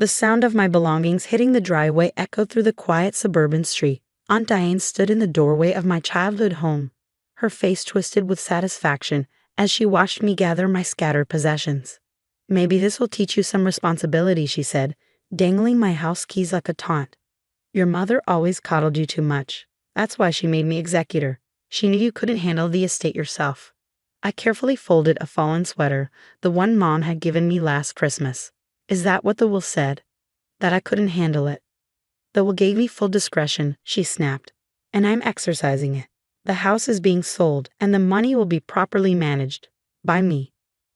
The sound of my belongings hitting the driveway echoed through the quiet suburban street. Aunt Diane stood in the doorway of my childhood home, her face twisted with satisfaction as she watched me gather my scattered possessions. "Maybe this will teach you some responsibility," she said, dangling my house keys like a taunt. "Your mother always coddled you too much. That's why she made me executor. She knew you couldn't handle the estate yourself." I carefully folded a fallen sweater, the one Mom had given me last Christmas. "Is that what the will said? That I couldn't handle it?" "The will gave me full discretion," she snapped, "and I'm exercising it. The house is being sold, and the money will be properly managed. By me.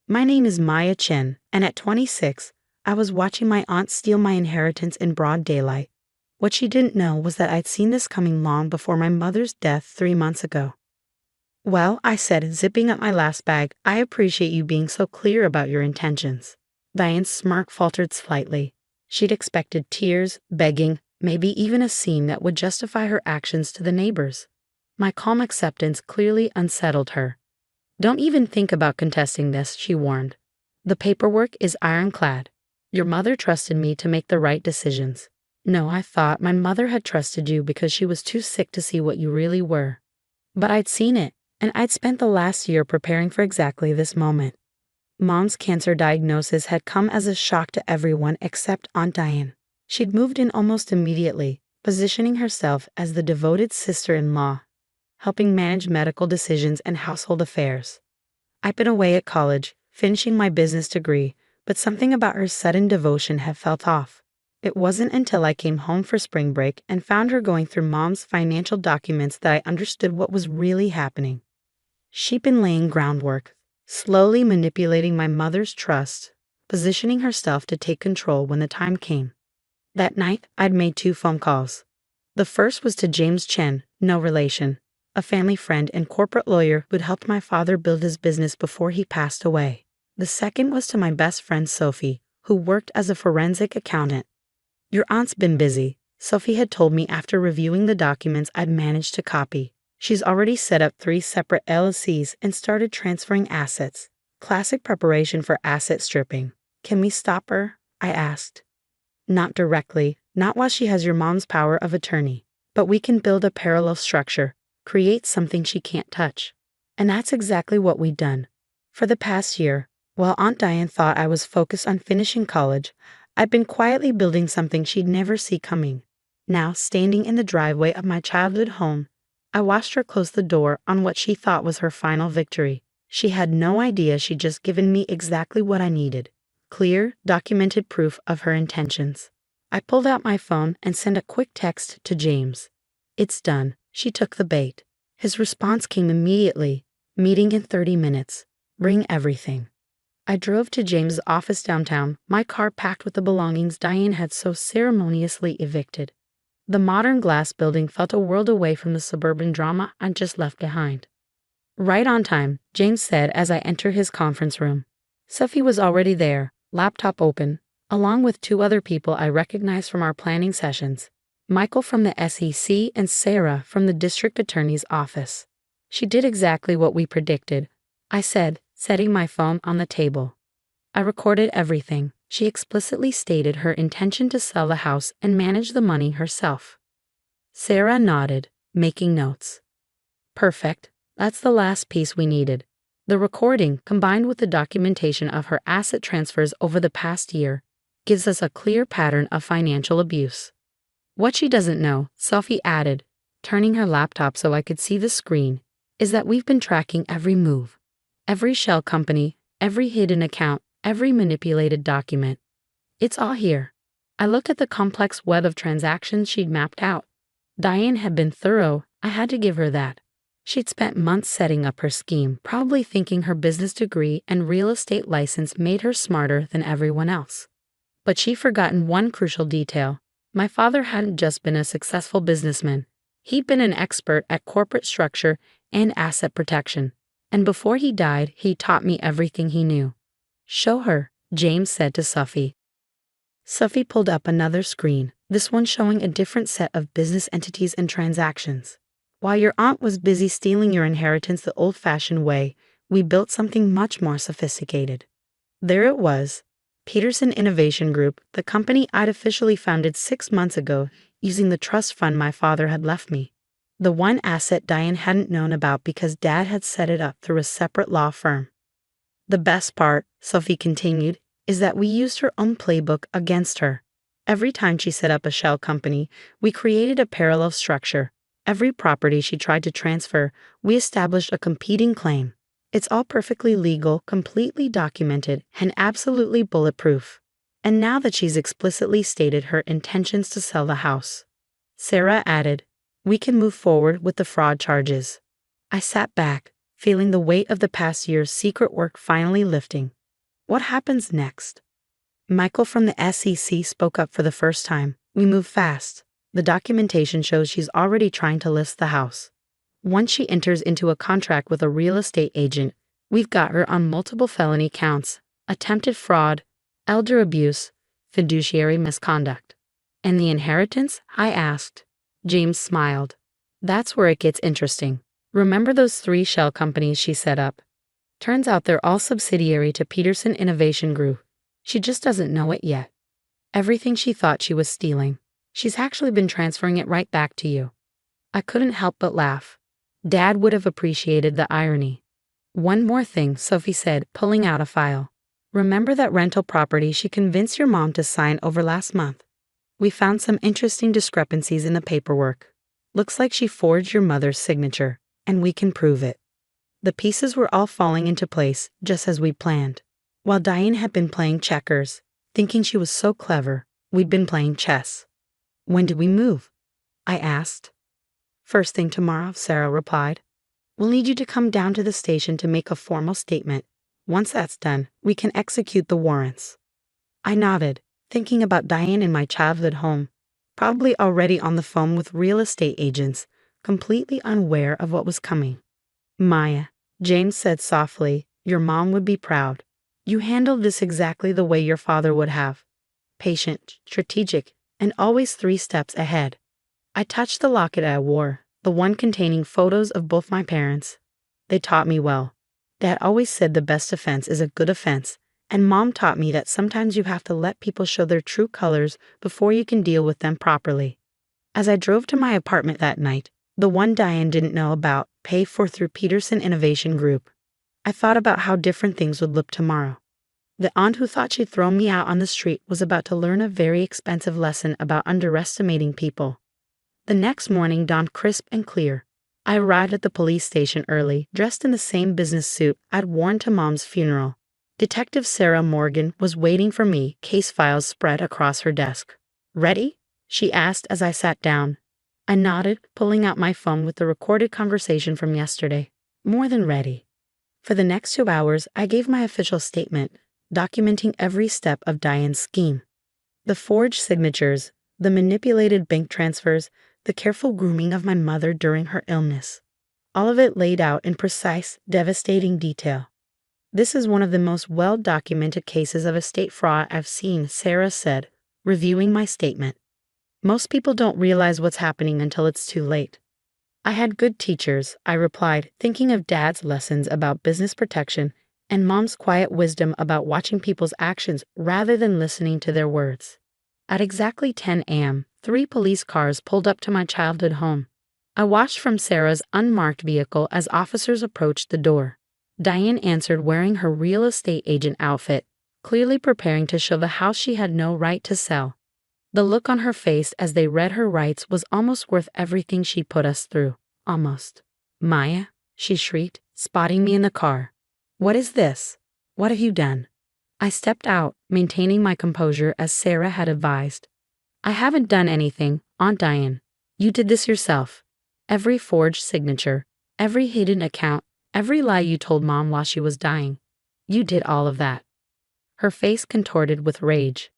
My name is Maya Chen, and at 26, I was watching my aunt steal my inheritance in broad daylight. What she didn't know was that I'd seen this coming long before my mother's death 3 months ago." "Well," I said, zipping up my last bag, "I appreciate you being so clear about your intentions." Diane's smirk faltered slightly. She'd expected tears, begging, maybe even a scene that would justify her actions to the neighbors. My calm acceptance clearly unsettled her. "Don't even think about contesting this," she warned. "The paperwork is ironclad. Your mother trusted me to make the right decisions." "No, I thought my mother had trusted you because she was too sick to see what you really were." "But I'd seen it, and I'd spent the last year preparing for exactly this moment." Mom's cancer diagnosis had come as a shock to everyone except Aunt Diane. She'd moved in almost immediately, positioning herself as the devoted sister-in-law, helping manage medical decisions and household affairs. I'd been away at college, finishing my business degree, but something about her sudden devotion had felt off. It wasn't until I came home for spring break and found her going through Mom's financial documents that I understood what was really happening. She'd been laying groundwork, slowly manipulating my mother's trust, positioning herself to take control when the time came. That night, I'd made 2 phone calls. The first was to James Chen, no relation, a family friend and corporate lawyer who'd helped my father build his business before he passed away. The second was to my best friend Sophie, who worked as a forensic accountant. "Your aunt's been busy," Sophie had told me after reviewing the documents I'd managed to copy. "She's already set up 3 separate LLCs and started transferring assets. Classic preparation for asset stripping. Can we stop her?" I asked. "Not directly, not while she has your mom's power of attorney. But we can build a parallel structure, create something she can't touch." And that's exactly what we'd done. For the past year, while Aunt Diane thought I was focused on finishing college, I'd been quietly building something she'd never see coming. Now, standing in the driveway of my childhood home, I watched her close the door on what she thought was her final victory. She had no idea she'd just given me exactly what I needed. Clear, documented proof of her intentions. I pulled out my phone and sent a quick text to James. "It's done." She took the bait. His response came immediately. "Meeting in 30 minutes. Bring everything." I drove to James's office downtown, my car packed with the belongings Diane had so ceremoniously evicted. The modern glass building felt a world away from the suburban drama I'd just left behind. "Right on time," James said as I entered his conference room. Sophie was already there, laptop open, along with 2 other people I recognized from our planning sessions, Michael from the SEC and Sarah from the district attorney's office. "She did exactly what we predicted," I said, setting my phone on the table. "I recorded everything." She explicitly stated her intention to sell the house and manage the money herself. Sarah nodded, making notes. "Perfect. That's the last piece we needed." The recording, combined with the documentation of her asset transfers over the past year, gives us a clear pattern of financial abuse. "What she doesn't know," Sophie added, turning her laptop so I could see the screen, "is that we've been tracking every move. Every shell company, every hidden account, every manipulated document. It's all here." I looked at the complex web of transactions she'd mapped out. Diane had been thorough, I had to give her that. She'd spent months setting up her scheme, probably thinking her business degree and real estate license made her smarter than everyone else. But she'd forgotten one crucial detail. My father hadn't just been a successful businessman. He'd been an expert at corporate structure and asset protection. And before he died, he taught me everything he knew. "Show her," James said to Sophie. Sophie pulled up another screen, this one showing a different set of business entities and transactions. "While your aunt was busy stealing your inheritance the old-fashioned way, we built something much more sophisticated." There it was, Peterson Innovation Group, the company I'd officially founded 6 months ago using the trust fund my father had left me. The one asset Diane hadn't known about because Dad had set it up through a separate law firm. The best part, Sophie continued, is that we used her own playbook against her. Every time she set up a shell company, we created a parallel structure. Every property she tried to transfer, we established a competing claim. It's all perfectly legal, completely documented, and absolutely bulletproof. And now that she's explicitly stated her intentions to sell the house, Sarah added, we can move forward with the fraud charges. I sat back, feeling the weight of the past year's secret work finally lifting. What happens next? Michael from the SEC spoke up for the first time. We move fast. The documentation shows she's already trying to list the house. Once she enters into a contract with a real estate agent, we've got her on multiple felony counts, attempted fraud, elder abuse, fiduciary misconduct. And the inheritance? I asked. James smiled. That's where it gets interesting. Remember those 3 shell companies she set up? Turns out they're all subsidiary to Peterson Innovation Group. She just doesn't know it yet. Everything she thought she was stealing, she's actually been transferring it right back to you. I couldn't help but laugh. Dad would have appreciated the irony. One more thing, Sophie said, pulling out a file. Remember that rental property she convinced your mom to sign over last month? We found some interesting discrepancies in the paperwork. Looks like she forged your mother's signature, and we can prove it. The pieces were all falling into place, just as we planned. While Diane had been playing checkers, thinking she was so clever, we'd been playing chess. When do we move? I asked. First thing tomorrow, Sarah replied. We'll need you to come down to the station to make a formal statement. Once that's done, we can execute the warrants. I nodded, thinking about Diane in my childhood home, probably already on the phone with real estate agents, completely unaware of what was coming. Maya, James said softly, your mom would be proud. You handled this exactly the way your father would have. Patient, strategic, and always 3 steps ahead. I touched the locket I wore, the one containing photos of both my parents. They taught me well. Dad always said the best offense is a good offense, and Mom taught me that sometimes you have to let people show their true colors before you can deal with them properly. As I drove to my apartment that night, the one Diane didn't know about, paid for through Peterson Innovation Group, I thought about how different things would look tomorrow. The aunt who thought she'd thrown me out on the street was about to learn a very expensive lesson about underestimating people. The next morning dawned crisp and clear. I arrived at the police station early, dressed in the same business suit I'd worn to Mom's funeral. Detective Sarah Morgan was waiting for me, case files spread across her desk. Ready? She asked as I sat down. I nodded, pulling out my phone with the recorded conversation from yesterday. More than ready. For the next 2 hours, I gave my official statement, documenting every step of Diane's scheme. The forged signatures, the manipulated bank transfers, the careful grooming of my mother during her illness. All of it laid out in precise, devastating detail. This is one of the most well-documented cases of estate fraud I've seen, Sarah said, reviewing my statement. Most people don't realize what's happening until it's too late. I had good teachers, I replied, thinking of Dad's lessons about business protection and Mom's quiet wisdom about watching people's actions rather than listening to their words. At exactly 10 a.m., 3 police cars pulled up to my childhood home. I watched from Sarah's unmarked vehicle as officers approached the door. Diane answered wearing her real estate agent outfit, clearly preparing to show the house she had no right to sell. The look on her face as they read her rights was almost worth everything she put us through. Almost. Maya, she shrieked, spotting me in the car. What is this? What have you done? I stepped out, maintaining my composure as Sarah had advised. I haven't done anything, Aunt Diane. You did this yourself. Every forged signature, every hidden account, every lie you told Mom while she was dying. You did all of that. Her face contorted with rage.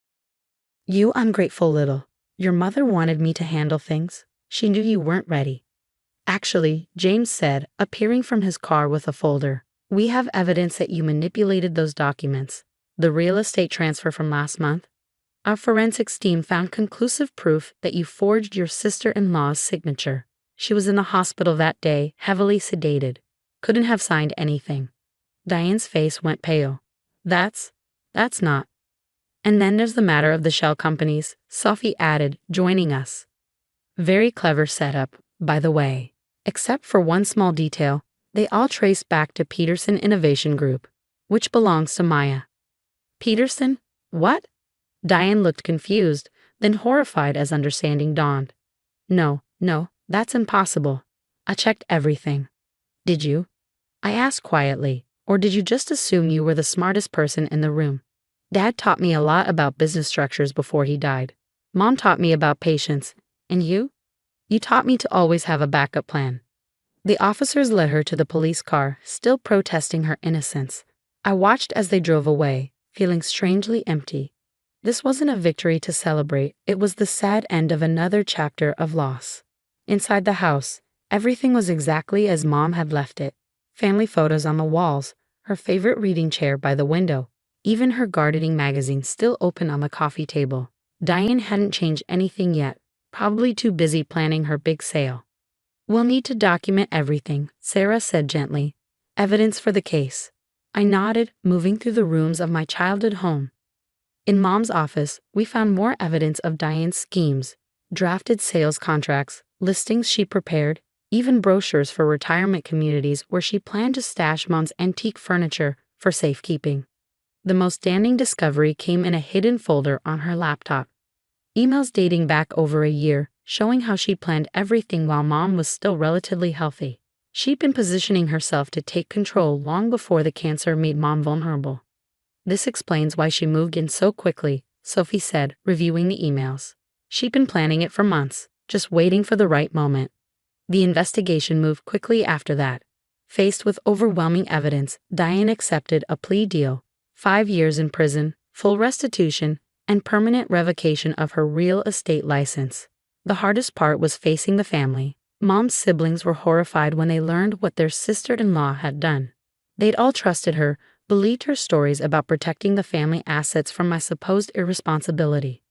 You ungrateful little. Your mother wanted me to handle things. She knew you weren't ready. Actually, James said, appearing from his car with a folder, we have evidence that you manipulated those documents. The real estate transfer from last month. Our forensics team found conclusive proof that you forged your sister-in-law's signature. She was in the hospital that day, heavily sedated. Couldn't have signed anything. Diane's face went pale. That's not. And then there's the matter of the shell companies, Sophie added, joining us. Very clever setup, by the way. Except for one small detail, they all trace back to Peterson Innovation Group, which belongs to Maya. Peterson? What? Diane looked confused, then horrified as understanding dawned. No, that's impossible. I checked everything. Did you? I asked quietly, or did you just assume you were the smartest person in the room? Dad taught me a lot about business structures before he died. Mom taught me about patience. And you? You taught me to always have a backup plan. The officers led her to the police car, still protesting her innocence. I watched as they drove away, feeling strangely empty. This wasn't a victory to celebrate, it was the sad end of another chapter of loss. Inside the house, everything was exactly as Mom had left it. Family photos on the walls, her favorite reading chair by the window, even her gardening magazine still open on the coffee table. Diane hadn't changed anything yet, probably too busy planning her big sale. We'll need to document everything, Sarah said gently. Evidence for the case. I nodded, moving through the rooms of my childhood home. In Mom's office, we found more evidence of Diane's schemes, drafted sales contracts, listings she prepared, even brochures for retirement communities where she planned to stash Mom's antique furniture for safekeeping. The most damning discovery came in a hidden folder on her laptop. Emails dating back over a year, showing how she planned everything while Mom was still relatively healthy. She'd been positioning herself to take control long before the cancer made Mom vulnerable. This explains why she moved in so quickly, Sophie said, reviewing the emails. She'd been planning it for months, just waiting for the right moment. The investigation moved quickly after that. Faced with overwhelming evidence, Diane accepted a plea deal, 5 years in prison, full restitution, and permanent revocation of her real estate license. The hardest part was facing the family. Mom's siblings were horrified when they learned what their sister-in-law had done. They'd all trusted her, believed her stories about protecting the family assets from my supposed irresponsibility.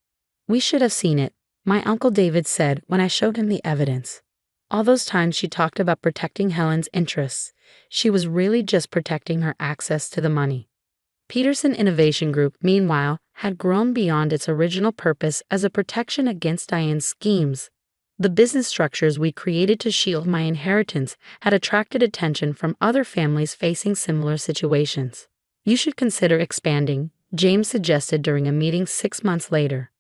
We should have seen it, my Uncle David said when I showed him the evidence. All those times she talked about protecting Helen's interests, she was really just protecting her access to the money. Peterson Innovation Group, meanwhile, had grown beyond its original purpose as a protection against Diane's schemes. The business structures we created to shield my inheritance had attracted attention from other families facing similar situations. You should consider expanding, James suggested during a meeting 6 months later.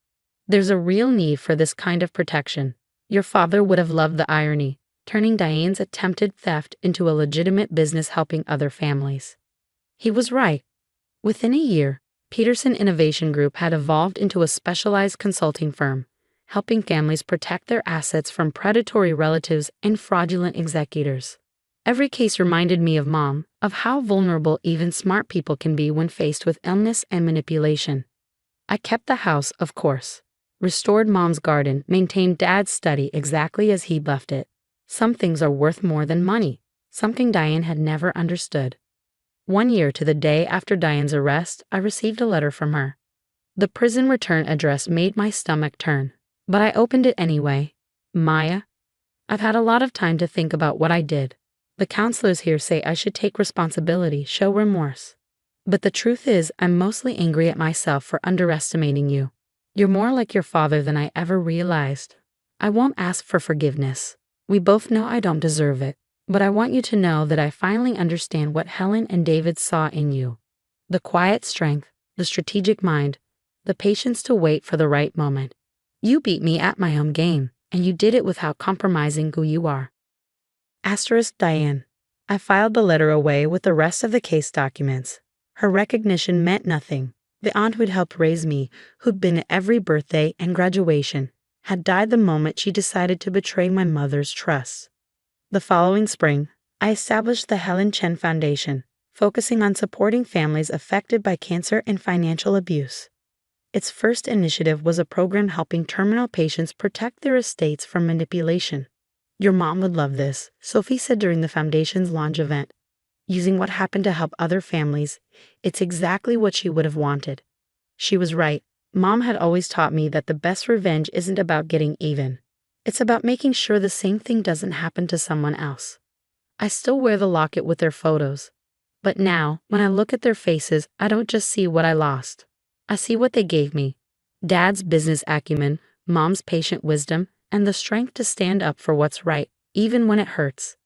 There's a real need for this kind of protection. Your father would have loved the irony, turning Diane's attempted theft into a legitimate business helping other families. He was right. Within a year, Peterson Innovation Group had evolved into a specialized consulting firm, helping families protect their assets from predatory relatives and fraudulent executors. Every case reminded me of Mom, of how vulnerable even smart people can be when faced with illness and manipulation. I kept the house, of course. Restored Mom's garden, maintained Dad's study exactly as he'd left it. Some things are worth more than money, something Diane had never understood. 1 year to the day after Diane's arrest, I received a letter from her. The prison return address made my stomach turn, but I opened it anyway. Maya, I've had a lot of time to think about what I did. The counselors here say I should take responsibility, show remorse. But the truth is, I'm mostly angry at myself for underestimating you. You're more like your father than I ever realized. I won't ask for forgiveness. We both know I don't deserve it. But I want you to know that I finally understand what Helen and David saw in you. The quiet strength, the strategic mind, the patience to wait for the right moment. You beat me at my own game, and you did it without compromising who you are. Asterisk Diane. I filed the letter away with the rest of the case documents. Her recognition meant nothing. The aunt who'd helped raise me, who'd been at every birthday and graduation, had died the moment she decided to betray my mother's trust. The following spring, I established the Helen Chen Foundation, focusing on supporting families affected by cancer and financial abuse. Its first initiative was a program helping terminal patients protect their estates from manipulation. Your mom would love this, Sophie said during the foundation's launch event. Using what happened to help other families, it's exactly what she would have wanted. She was right. Mom had always taught me that the best revenge isn't about getting even. It's about making sure the same thing doesn't happen to someone else. I still wear the locket with their photos. But now, when I look at their faces, I don't just see what I lost. I see what they gave me: Dad's business acumen, Mom's patient wisdom, and the strength to stand up for what's right, even when it hurts.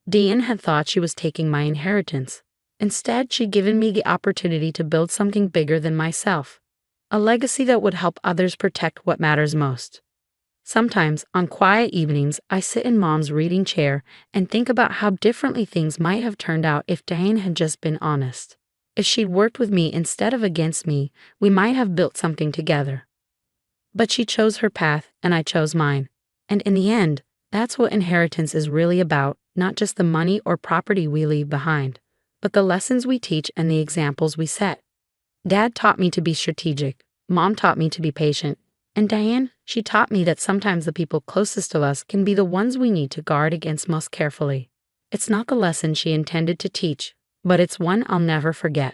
Diane had thought she was taking my inheritance. Instead, she'd given me the opportunity to build something bigger than myself, a legacy that would help others protect what matters most. Sometimes, on quiet evenings, I sit in Mom's reading chair and think about how differently things might have turned out if Diane had just been honest. If she'd worked with me instead of against me, we might have built something together. But she chose her path, and I chose mine. And in the end, that's what inheritance is really about, not just the money or property we leave behind, but the lessons we teach and the examples we set. Dad taught me to be strategic, Mom taught me to be patient, and Diane, she taught me that sometimes the people closest to us can be the ones we need to guard against most carefully. It's not the lesson she intended to teach, but it's one I'll never forget.